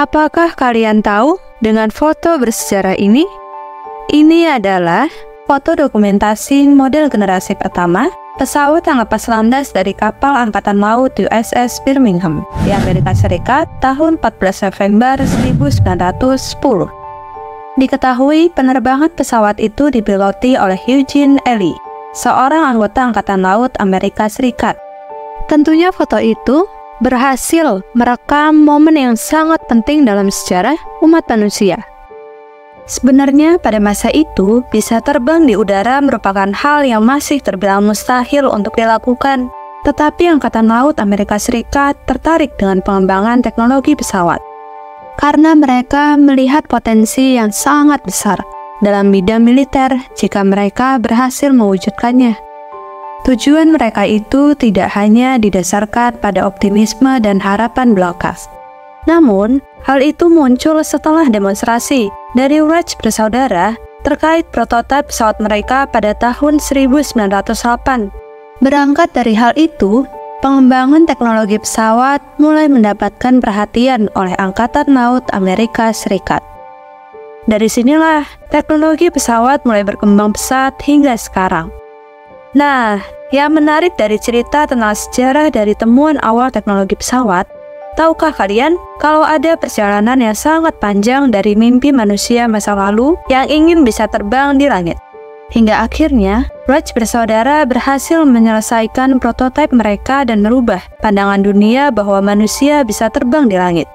Apakah kalian tahu dengan foto bersejarah ini? Ini adalah foto dokumentasi model generasi pertama pesawat yang lepas landas dari kapal Angkatan Laut USS Birmingham di Amerika Serikat tahun 14 November 1910. Diketahui penerbangan pesawat itu dipiloti oleh Eugene Ely, seorang anggota Angkatan Laut Amerika Serikat. Tentunya foto itu berhasil merekam momen yang sangat penting dalam sejarah umat manusia. Sebenarnya pada masa itu, bisa terbang di udara merupakan hal yang masih terbilang mustahil untuk dilakukan. Tetapi Angkatan Laut Amerika Serikat tertarik dengan pengembangan teknologi pesawat. Karena mereka melihat potensi yang sangat besar dalam bidang militer jika mereka berhasil mewujudkannya. Tujuan mereka itu tidak hanya didasarkan pada optimisme dan harapan belaka. Namun, hal itu muncul setelah demonstrasi dari Wright bersaudara terkait prototipe pesawat mereka pada tahun 1908. Berangkat dari hal itu, pengembangan teknologi pesawat mulai mendapatkan perhatian oleh Angkatan Laut Amerika Serikat. Dari sinilah, teknologi pesawat mulai berkembang pesat hingga sekarang. Nah, yang menarik dari cerita tentang sejarah dari temuan awal teknologi pesawat, tahukah kalian kalau ada perjalanan yang sangat panjang dari mimpi manusia masa lalu yang ingin bisa terbang di langit? Hingga akhirnya, Wright bersaudara berhasil menyelesaikan prototipe mereka dan merubah pandangan dunia bahwa manusia bisa terbang di langit.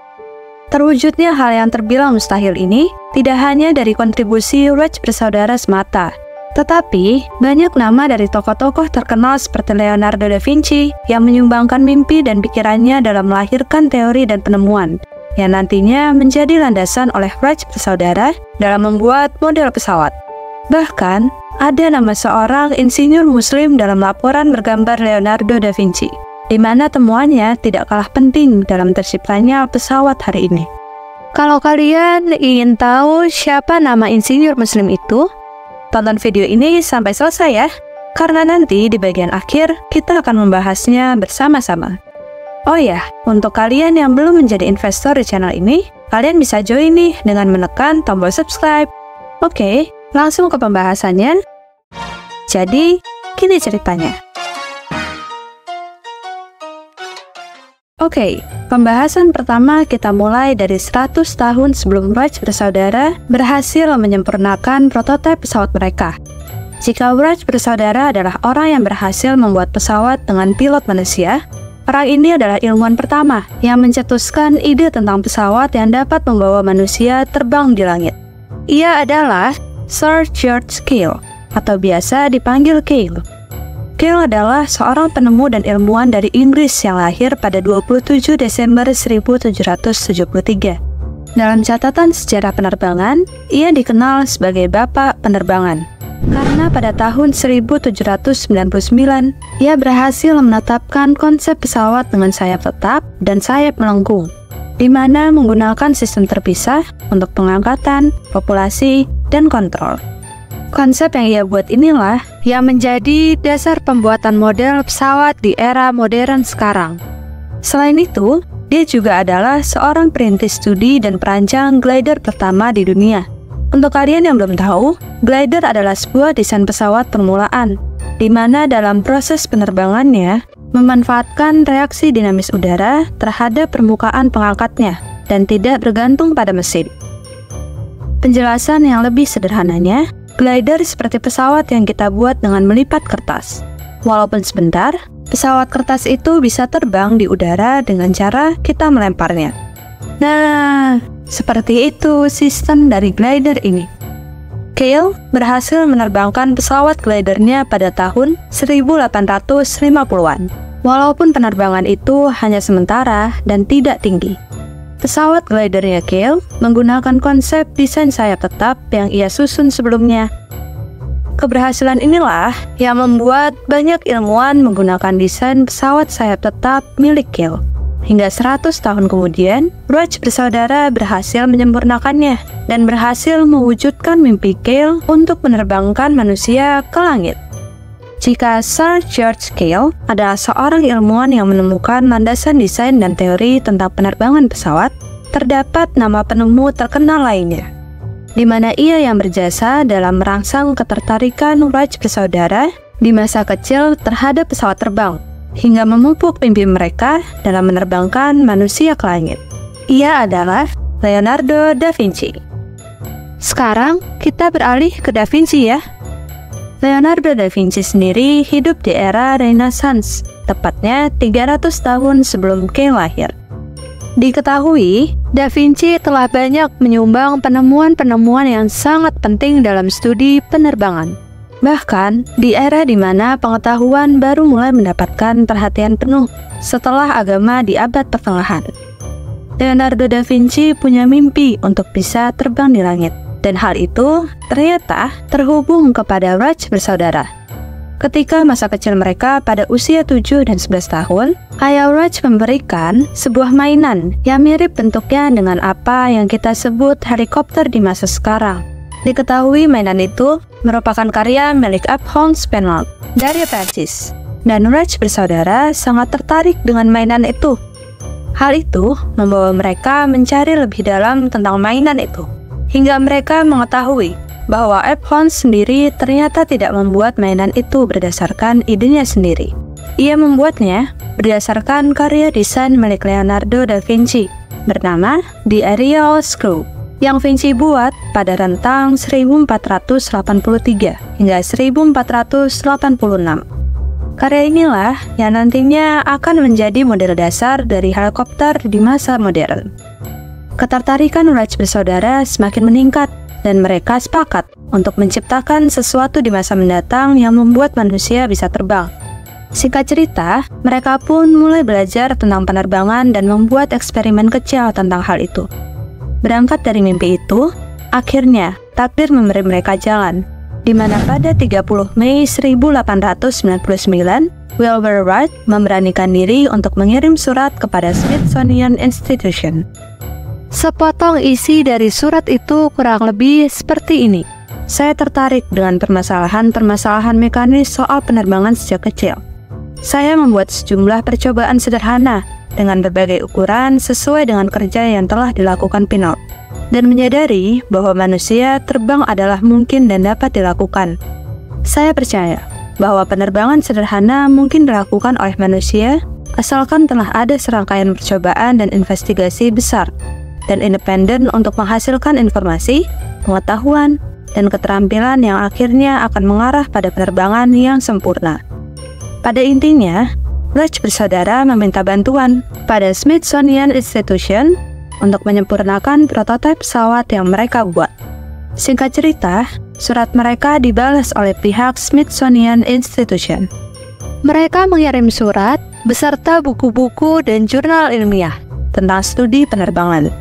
Terwujudnya hal yang terbilang mustahil ini tidak hanya dari kontribusi Wright bersaudara semata, tetapi banyak nama dari tokoh-tokoh terkenal seperti Leonardo da Vinci yang menyumbangkan mimpi dan pikirannya dalam melahirkan teori dan penemuan yang nantinya menjadi landasan oleh Wright bersaudara dalam membuat model pesawat. Bahkan, ada nama seorang insinyur muslim dalam laporan bergambar Leonardo da Vinci, di mana temuannya tidak kalah penting dalam terciptanya pesawat hari ini. Kalau kalian ingin tahu siapa nama insinyur muslim itu, tonton video ini sampai selesai ya, karena nanti di bagian akhir kita akan membahasnya bersama-sama. Oh ya, untuk kalian yang belum menjadi investor di channel ini, kalian bisa join nih dengan menekan tombol subscribe. Oke, langsung ke pembahasannya. Jadi, gini ceritanya. Oke, pembahasan pertama kita mulai dari 100 tahun sebelum Wright bersaudara berhasil menyempurnakan prototipe pesawat mereka. Jika Wright bersaudara adalah orang yang berhasil membuat pesawat dengan pilot manusia, orang ini adalah ilmuwan pertama yang mencetuskan ide tentang pesawat yang dapat membawa manusia terbang di langit. Ia adalah Sir George Cail, atau biasa dipanggil Cail. Cail adalah seorang penemu dan ilmuwan dari Inggris yang lahir pada 27 Desember 1773. Dalam catatan sejarah penerbangan, ia dikenal sebagai Bapak Penerbangan. Karena pada tahun 1799, ia berhasil menetapkan konsep pesawat dengan sayap tetap dan sayap melengkung, di mana menggunakan sistem terpisah untuk pengangkatan, populasi, dan kontrol. Konsep yang ia buat inilah yang menjadi dasar pembuatan model pesawat di era modern sekarang. Selain itu, dia juga adalah seorang perintis studi dan perancang glider pertama di dunia. Untuk kalian yang belum tahu, glider adalah sebuah desain pesawat permulaan, di mana dalam proses penerbangannya memanfaatkan reaksi dinamis udara terhadap permukaan pengangkatnya dan tidak bergantung pada mesin. Penjelasan yang lebih sederhananya, glider seperti pesawat yang kita buat dengan melipat kertas. Walaupun sebentar, pesawat kertas itu bisa terbang di udara dengan cara kita melemparnya. Nah, seperti itu sistem dari glider ini. Cail berhasil menerbangkan pesawat glidernya pada tahun 1850-an. Walaupun penerbangan itu hanya sementara dan tidak tinggi. Pesawat glidernya Cail menggunakan konsep desain sayap tetap yang ia susun sebelumnya. Keberhasilan inilah yang membuat banyak ilmuwan menggunakan desain pesawat sayap tetap milik Cail. Hingga 100 tahun kemudian, Wright bersaudara berhasil menyempurnakannya dan berhasil mewujudkan mimpi Cail untuk menerbangkan manusia ke langit. Jika Sir George Cail adalah seorang ilmuwan yang menemukan landasan desain dan teori tentang penerbangan pesawat, terdapat nama penemu terkenal lainnya, di mana ia yang berjasa dalam merangsang ketertarikan Wright bersaudara di masa kecil terhadap pesawat terbang, hingga memupuk mimpi mereka dalam menerbangkan manusia ke langit. Ia adalah Leonardo da Vinci. Sekarang kita beralih ke Da Vinci ya. Leonardo da Vinci sendiri hidup di era Renaissance, tepatnya 300 tahun sebelum Kay lahir. Diketahui, Da Vinci telah banyak menyumbang penemuan-penemuan yang sangat penting dalam studi penerbangan. Bahkan, di era di mana pengetahuan baru mulai mendapatkan perhatian penuh setelah agama di abad pertengahan. Leonardo da Vinci punya mimpi untuk bisa terbang di langit, dan hal itu ternyata terhubung kepada Wright bersaudara. Ketika masa kecil mereka pada usia 7 dan 11 tahun, ayah Wright memberikan sebuah mainan yang mirip bentuknya dengan apa yang kita sebut helikopter di masa sekarang. Diketahui mainan itu merupakan karya milik Alphonse Pennault dari Prancis, dan Wright bersaudara sangat tertarik dengan mainan itu. Hal itu membawa mereka mencari lebih dalam tentang mainan itu, hingga mereka mengetahui bahwa Alphonse sendiri ternyata tidak membuat mainan itu berdasarkan idenya sendiri. Ia membuatnya berdasarkan karya desain milik Leonardo da Vinci bernama The Ariel Screw yang Vinci buat pada rentang 1483 hingga 1486. Karya inilah yang nantinya akan menjadi model dasar dari helikopter di masa modern. Ketertarikan Wright bersaudara semakin meningkat, dan mereka sepakat untuk menciptakan sesuatu di masa mendatang yang membuat manusia bisa terbang. Singkat cerita, mereka pun mulai belajar tentang penerbangan dan membuat eksperimen kecil tentang hal itu. Berangkat dari mimpi itu, akhirnya takdir memberi mereka jalan, di mana pada 30 Mei 1899, Wilbur Wright memberanikan diri untuk mengirim surat kepada Smithsonian Institution. Sepotong isi dari surat itu kurang lebih seperti ini. Saya tertarik dengan permasalahan-permasalahan mekanis soal penerbangan sejak kecil. Saya membuat sejumlah percobaan sederhana dengan berbagai ukuran sesuai dengan kerja yang telah dilakukan Pennault, dan menyadari bahwa manusia terbang adalah mungkin dan dapat dilakukan. Saya percaya bahwa penerbangan sederhana mungkin dilakukan oleh manusia asalkan telah ada serangkaian percobaan dan investigasi besar dan independen untuk menghasilkan informasi, pengetahuan, dan keterampilan yang akhirnya akan mengarah pada penerbangan yang sempurna. Pada intinya, Wright bersaudara meminta bantuan pada Smithsonian Institution untuk menyempurnakan prototipe pesawat yang mereka buat. Singkat cerita, surat mereka dibalas oleh pihak Smithsonian Institution. Mereka mengirim surat beserta buku-buku dan jurnal ilmiah tentang studi penerbangan,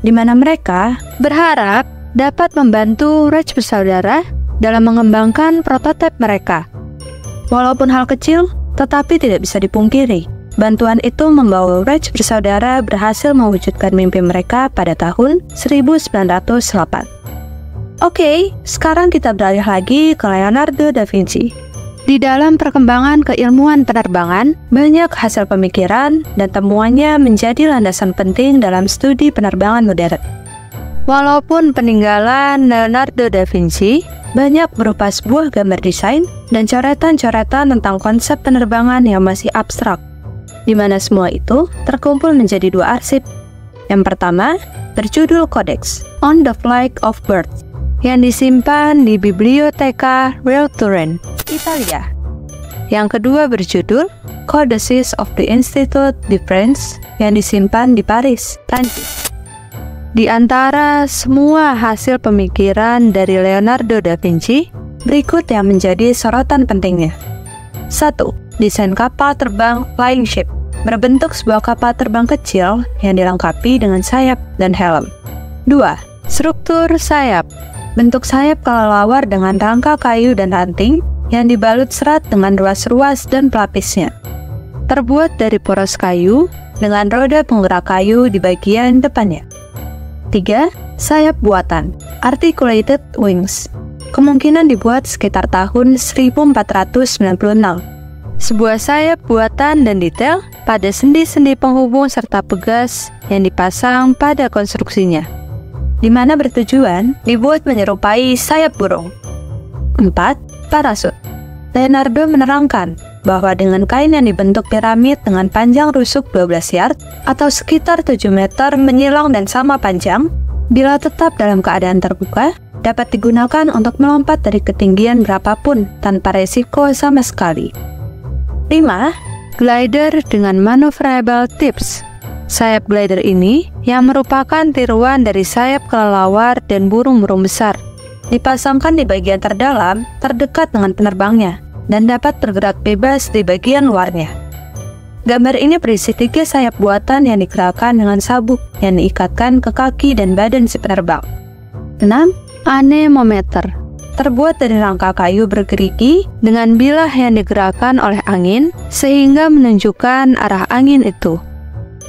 di mana mereka berharap dapat membantu Wright bersaudara dalam mengembangkan prototipe mereka. Walaupun hal kecil, tetapi tidak bisa dipungkiri, bantuan itu membawa Wright bersaudara berhasil mewujudkan mimpi mereka pada tahun 1908. Oke, sekarang kita beralih lagi ke Leonardo da Vinci. Di dalam perkembangan keilmuan penerbangan, banyak hasil pemikiran dan temuannya menjadi landasan penting dalam studi penerbangan modern. Walaupun peninggalan Leonardo da Vinci banyak berupa sebuah gambar desain dan coretan-coretan tentang konsep penerbangan yang masih abstrak, di mana semua itu terkumpul menjadi dua arsip. Yang pertama, berjudul Codex on the Flight of Birds, yang disimpan di Biblioteca Real Turin, Italia. Yang kedua berjudul Codices of the Institut de France, yang disimpan di Paris, Prancis. Di antara semua hasil pemikiran dari Leonardo da Vinci, berikut yang menjadi sorotan pentingnya. 1. Desain kapal terbang flying ship, berbentuk sebuah kapal terbang kecil yang dilengkapi dengan sayap dan helm. 2. Struktur sayap, bentuk sayap kelelawar dengan rangka kayu dan ranting yang dibalut serat dengan ruas-ruas dan pelapisnya. Terbuat dari poros kayu dengan roda penggerak kayu di bagian depannya. 3. Sayap buatan, articulated wings, kemungkinan dibuat sekitar tahun 1496, sebuah sayap buatan dan detail pada sendi-sendi penghubung serta pegas yang dipasang pada konstruksinya, di mana bertujuan dibuat menyerupai sayap burung. 4. Parasut. Leonardo menerangkan bahwa dengan kain yang dibentuk piramid dengan panjang rusuk 12 yard atau sekitar 7 meter menyilang dan sama panjang, bila tetap dalam keadaan terbuka, dapat digunakan untuk melompat dari ketinggian berapapun tanpa resiko sama sekali. 5. Glider dengan maneuverable tips. Sayap glider ini yang merupakan tiruan dari sayap kelelawar dan burung-burung besar, dipasangkan di bagian terdalam terdekat dengan penerbangnya dan dapat bergerak bebas di bagian luarnya. Gambar ini berisi 3 sayap buatan yang digerakkan dengan sabuk yang diikatkan ke kaki dan badan si penerbang. 6. Anemometer. Terbuat dari rangka kayu bergerigi dengan bilah yang digerakkan oleh angin sehingga menunjukkan arah angin itu.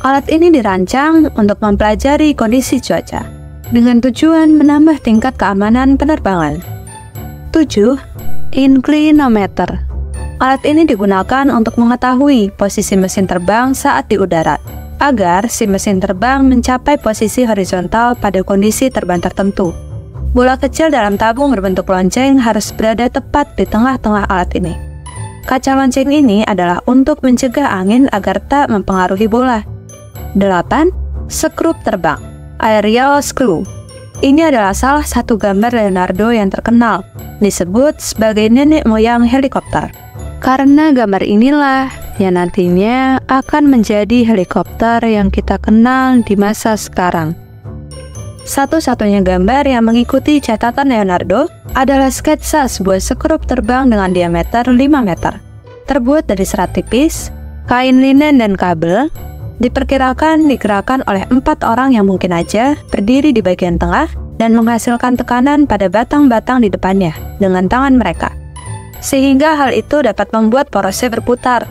Alat ini dirancang untuk mempelajari kondisi cuaca dengan tujuan menambah tingkat keamanan penerbangan. 7. Inclinometer. Alat ini digunakan untuk mengetahui posisi mesin terbang saat di udara, agar si mesin terbang mencapai posisi horizontal pada kondisi terbang tertentu. Bola kecil dalam tabung berbentuk lonceng harus berada tepat di tengah-tengah alat ini. Kaca lonceng ini adalah untuk mencegah angin agar tak mempengaruhi bola. 8. Skrup terbang. Aerial screw. Ini adalah salah satu gambar Leonardo yang terkenal, disebut sebagai nenek moyang helikopter. Karena gambar inilah yang nantinya akan menjadi helikopter yang kita kenal di masa sekarang. Satu-satunya gambar yang mengikuti catatan Leonardo adalah sketsa sebuah skrup terbang dengan diameter 5 meter, terbuat dari serat tipis, kain linen dan kabel. Diperkirakan digerakkan oleh 4 orang yang mungkin aja berdiri di bagian tengah dan menghasilkan tekanan pada batang-batang di depannya dengan tangan mereka, sehingga hal itu dapat membuat porosnya berputar.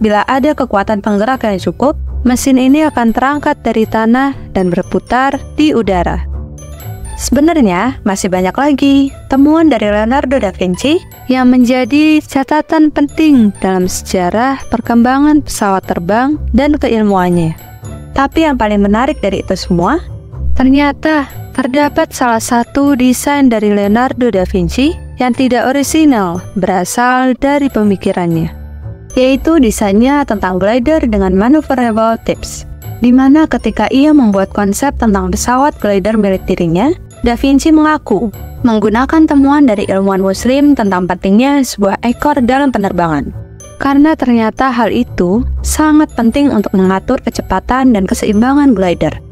Bila ada kekuatan penggerak yang cukup, mesin ini akan terangkat dari tanah dan berputar di udara. Sebenarnya masih banyak lagi temuan dari Leonardo da Vinci yang menjadi catatan penting dalam sejarah perkembangan pesawat terbang dan keilmuannya. Tapi yang paling menarik dari itu semua, ternyata terdapat salah satu desain dari Leonardo da Vinci yang tidak orisinal berasal dari pemikirannya, yaitu desainnya tentang glider dengan maneuverable tips, di mana ketika ia membuat konsep tentang pesawat glider milik dirinya, Da Vinci mengaku menggunakan temuan dari ilmuwan muslim tentang pentingnya sebuah ekor dalam penerbangan, karena ternyata hal itu sangat penting untuk mengatur kecepatan dan keseimbangan glider.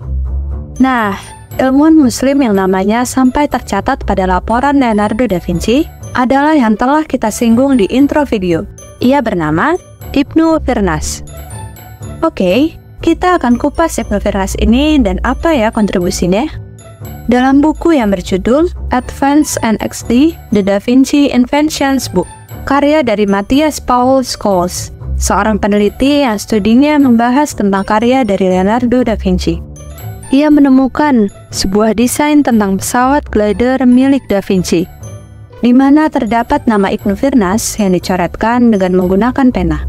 Nah, ilmuwan muslim yang namanya sampai tercatat pada laporan Leonardo da Vinci adalah yang telah kita singgung di intro video. Ia bernama Ibnu Firnas. Oke, kita akan kupas Ibnu Firnas ini dan apa ya kontribusinya. Dalam buku yang berjudul Advance and XD, The Da Vinci Inventions Book, karya dari Matthias Paul Scholes, seorang peneliti yang studinya membahas tentang karya dari Leonardo da Vinci. Ia menemukan sebuah desain tentang pesawat glider milik Da Vinci, di mana terdapat nama Ibnu Firnas yang dicoretkan dengan menggunakan pena.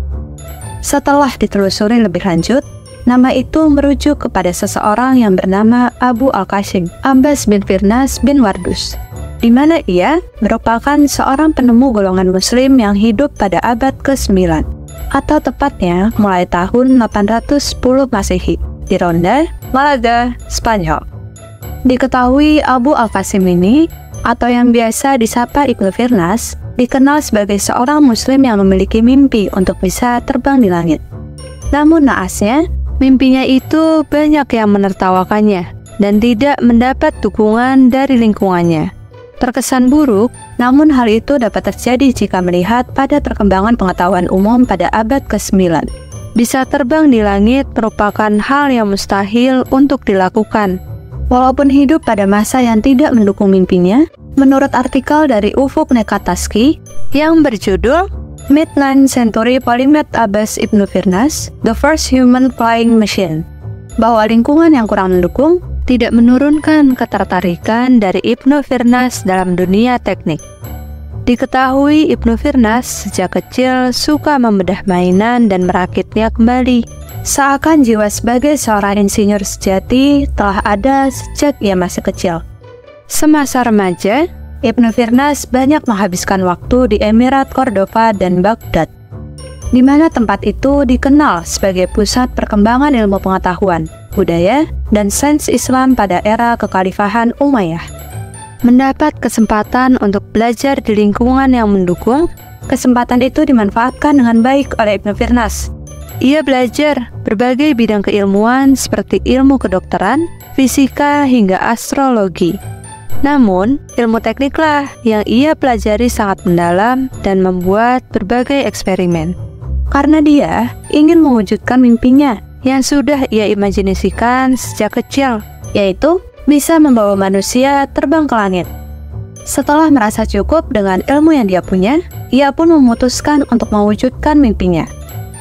Setelah ditelusuri lebih lanjut, nama itu merujuk kepada seseorang yang bernama Abu Al-Qasim Abbas bin Firnas bin Wardus, di mana ia merupakan seorang penemu golongan muslim yang hidup pada abad ke-9, atau tepatnya mulai tahun 810 Masehi, di Ronda, Malaga, Spanyol. Diketahui Abu Al-Qasim ini, atau yang biasa disapa Ibnu Firnas, dikenal sebagai seorang muslim yang memiliki mimpi untuk bisa terbang di langit. Namun naasnya, mimpinya itu banyak yang menertawakannya dan tidak mendapat dukungan dari lingkungannya. Terkesan buruk, namun hal itu dapat terjadi jika melihat pada perkembangan pengetahuan umum pada abad ke-9. Bisa terbang di langit merupakan hal yang mustahil untuk dilakukan. Walaupun hidup pada masa yang tidak mendukung mimpinya, menurut artikel dari Ufuk Nekataski yang berjudul Mid-9th Century Polymath Abbas Ibnu Firnas, The First Human Flying Machine, bahwa lingkungan yang kurang mendukung tidak menurunkan ketertarikan dari Ibnu Firnas dalam dunia teknik. Diketahui Ibnu Firnas sejak kecil suka membedah mainan dan merakitnya kembali. Seakan jiwa sebagai seorang insinyur sejati telah ada sejak ia masih kecil. Semasa remaja, Ibnu Firnas banyak menghabiskan waktu di Emirat Cordova dan Baghdad, di mana tempat itu dikenal sebagai pusat perkembangan ilmu pengetahuan, budaya, dan sains Islam pada era kekhalifahan Umayyah. Mendapat kesempatan untuk belajar di lingkungan yang mendukung, kesempatan itu dimanfaatkan dengan baik oleh Ibnu Firnas. Ia belajar berbagai bidang keilmuan seperti ilmu kedokteran, fisika, hingga astrologi. Namun, ilmu tekniklah yang ia pelajari sangat mendalam dan membuat berbagai eksperimen. Karena dia ingin mewujudkan mimpinya yang sudah ia imajinasikan sejak kecil, yaitu bisa membawa manusia terbang ke langit. Setelah merasa cukup dengan ilmu yang dia punya, ia pun memutuskan untuk mewujudkan mimpinya.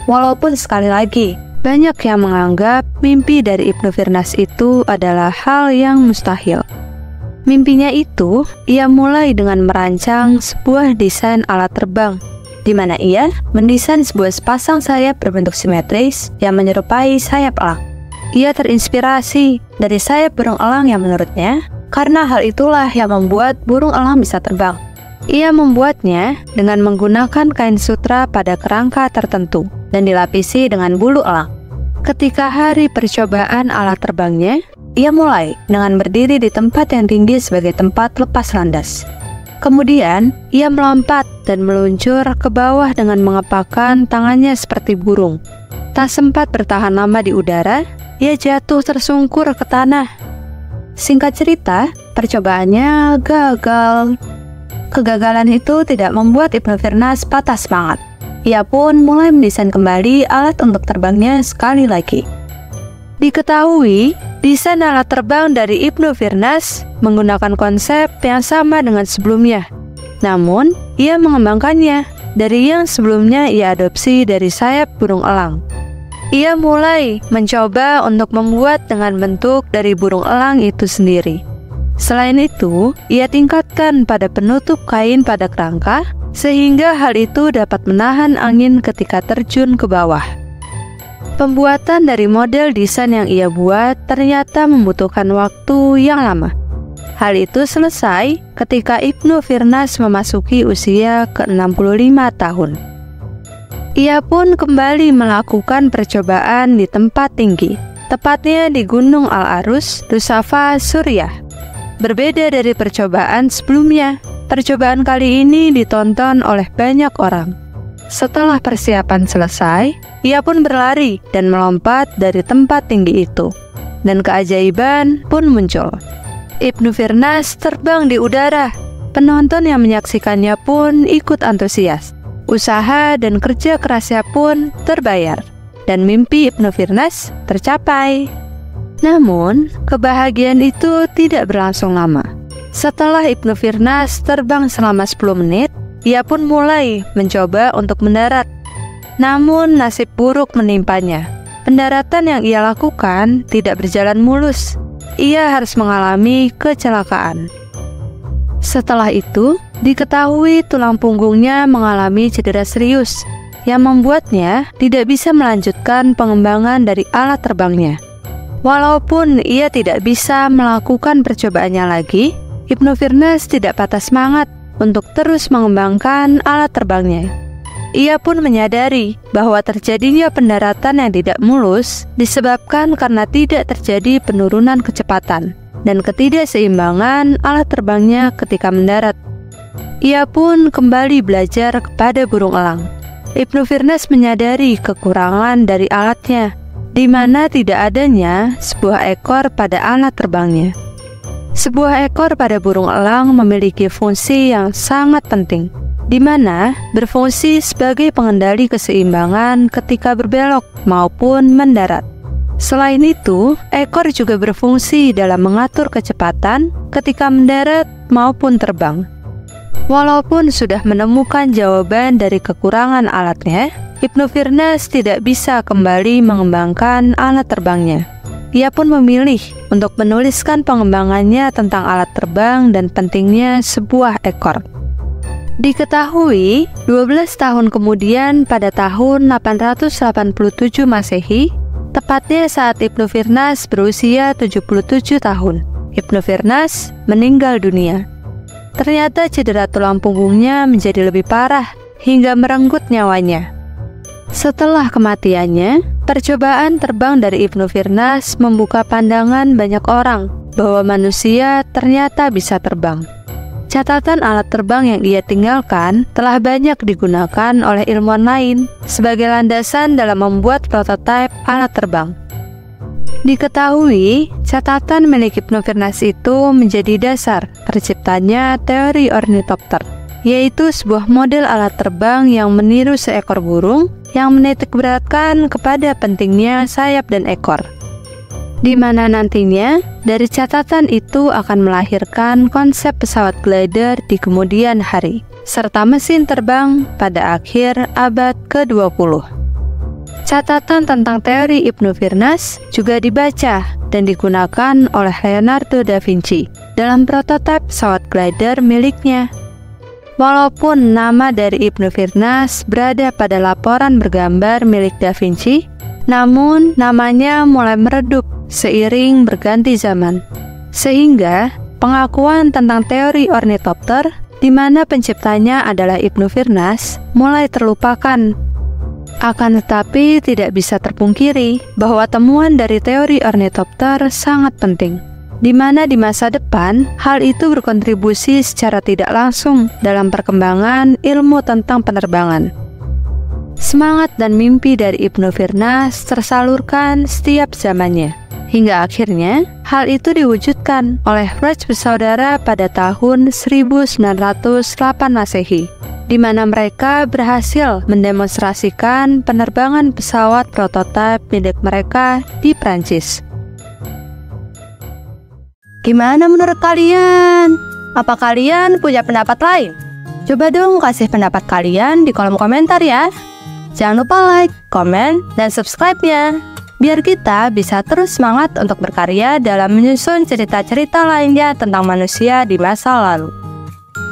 Walaupun sekali lagi, banyak yang menganggap mimpi dari Ibnu Firnas itu adalah hal yang mustahil. Mimpinya itu, ia mulai dengan merancang sebuah desain alat terbang, di mana ia mendesain sebuah sepasang sayap berbentuk simetris yang menyerupai sayap elang. Ia terinspirasi dari sayap burung elang yang menurutnya, karena hal itulah yang membuat burung elang bisa terbang. Ia membuatnya dengan menggunakan kain sutra pada kerangka tertentu dan dilapisi dengan bulu elang. Ketika hari percobaan alat terbangnya, ia mulai dengan berdiri di tempat yang tinggi sebagai tempat lepas landas. Kemudian, ia melompat dan meluncur ke bawah dengan mengepakkan tangannya seperti burung. Tak sempat bertahan lama di udara, ia jatuh tersungkur ke tanah. Singkat cerita, percobaannya gagal. Kegagalan itu tidak membuat Ibnu Firnas patah semangat. Ia pun mulai mendesain kembali alat untuk terbangnya sekali lagi. Diketahui, desain alat terbang dari Ibnu Firnas menggunakan konsep yang sama dengan sebelumnya. Namun, ia mengembangkannya dari yang sebelumnya ia adopsi dari sayap burung elang. Ia mulai mencoba untuk membuat dengan bentuk dari burung elang itu sendiri. Selain itu, ia tingkatkan pada penutup kain pada kerangka, sehingga hal itu dapat menahan angin ketika terjun ke bawah. Pembuatan dari model desain yang ia buat ternyata membutuhkan waktu yang lama. Hal itu selesai ketika Ibnu Firnas memasuki usia ke-65 tahun. Ia pun kembali melakukan percobaan di tempat tinggi, tepatnya di Gunung Al-Arus, Rusafa, Suriah. Berbeda dari percobaan sebelumnya, percobaan kali ini ditonton oleh banyak orang. Setelah persiapan selesai, ia pun berlari dan melompat dari tempat tinggi itu, dan keajaiban pun muncul. Ibnu Firnas terbang di udara. Penonton yang menyaksikannya pun ikut antusias. Usaha dan kerja kerasnya pun terbayar, dan mimpi Ibnu Firnas tercapai. Namun, kebahagiaan itu tidak berlangsung lama. Setelah Ibnu Firnas terbang selama 10 menit, ia pun mulai mencoba untuk mendarat. Namun, nasib buruk menimpanya. Pendaratan yang ia lakukan tidak berjalan mulus. Ia harus mengalami kecelakaan. Setelah itu, diketahui tulang punggungnya mengalami cedera serius yang membuatnya tidak bisa melanjutkan pengembangan dari alat terbangnya. Walaupun ia tidak bisa melakukan percobaannya lagi, Ibnu Firnas tidak patah semangat untuk terus mengembangkan alat terbangnya. Ia pun menyadari bahwa terjadinya pendaratan yang tidak mulus disebabkan karena tidak terjadi penurunan kecepatan dan ketidakseimbangan alat terbangnya ketika mendarat. Ia pun kembali belajar kepada burung elang. Ibnu Firnas menyadari kekurangan dari alatnya, di mana tidak adanya sebuah ekor pada alat terbangnya. Sebuah ekor pada burung elang memiliki fungsi yang sangat penting, di mana berfungsi sebagai pengendali keseimbangan ketika berbelok maupun mendarat. Selain itu, ekor juga berfungsi dalam mengatur kecepatan ketika mendarat maupun terbang. Walaupun sudah menemukan jawaban dari kekurangan alatnya, Ibnu Firnas tidak bisa kembali mengembangkan alat terbangnya. Ia pun memilih untuk menuliskan pengembangannya tentang alat terbang dan pentingnya sebuah ekor. Diketahui 12 tahun kemudian pada tahun 887 Masehi, tepatnya saat Ibnu Firnas berusia 77 tahun, Ibnu Firnas meninggal dunia. Ternyata cedera tulang punggungnya menjadi lebih parah hingga merenggut nyawanya. Setelah kematiannya, percobaan terbang dari Ibnu Firnas membuka pandangan banyak orang bahwa manusia ternyata bisa terbang. Catatan alat terbang yang ia tinggalkan telah banyak digunakan oleh ilmuwan lain sebagai landasan dalam membuat prototipe alat terbang. Diketahui, catatan milik Ibnu Firnas itu menjadi dasar terciptanya teori ornitopter, yaitu sebuah model alat terbang yang meniru seekor burung yang menitikberatkan kepada pentingnya sayap dan ekor, di mana nantinya dari catatan itu akan melahirkan konsep pesawat glider di kemudian hari, serta mesin terbang pada akhir abad ke-20. Catatan tentang teori Ibnu Firnas juga dibaca dan digunakan oleh Leonardo da Vinci dalam prototipe pesawat glider miliknya. Walaupun nama dari Ibnu Firnas berada pada laporan bergambar milik da Vinci, namun namanya mulai meredup seiring berganti zaman, sehingga pengakuan tentang teori ornitopter di mana penciptanya adalah Ibnu Firnas mulai terlupakan. Akan tetapi tidak bisa terpungkiri bahwa temuan dari teori ornitopter sangat penting, di mana di masa depan hal itu berkontribusi secara tidak langsung dalam perkembangan ilmu tentang penerbangan. Semangat dan mimpi dari Ibnu Firnas tersalurkan setiap zamannya, hingga akhirnya hal itu diwujudkan oleh Wright bersaudara pada tahun 1908 Masehi, di mana mereka berhasil mendemonstrasikan penerbangan pesawat prototipe milik mereka di Prancis. Gimana menurut kalian? Apa kalian punya pendapat lain? Coba dong kasih pendapat kalian di kolom komentar ya. Jangan lupa like, komen, dan subscribe-nya, biar kita bisa terus semangat untuk berkarya dalam menyusun cerita-cerita lainnya tentang manusia di masa lalu.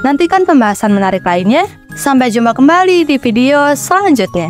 Nantikan pembahasan menarik lainnya. Sampai jumpa kembali di video selanjutnya.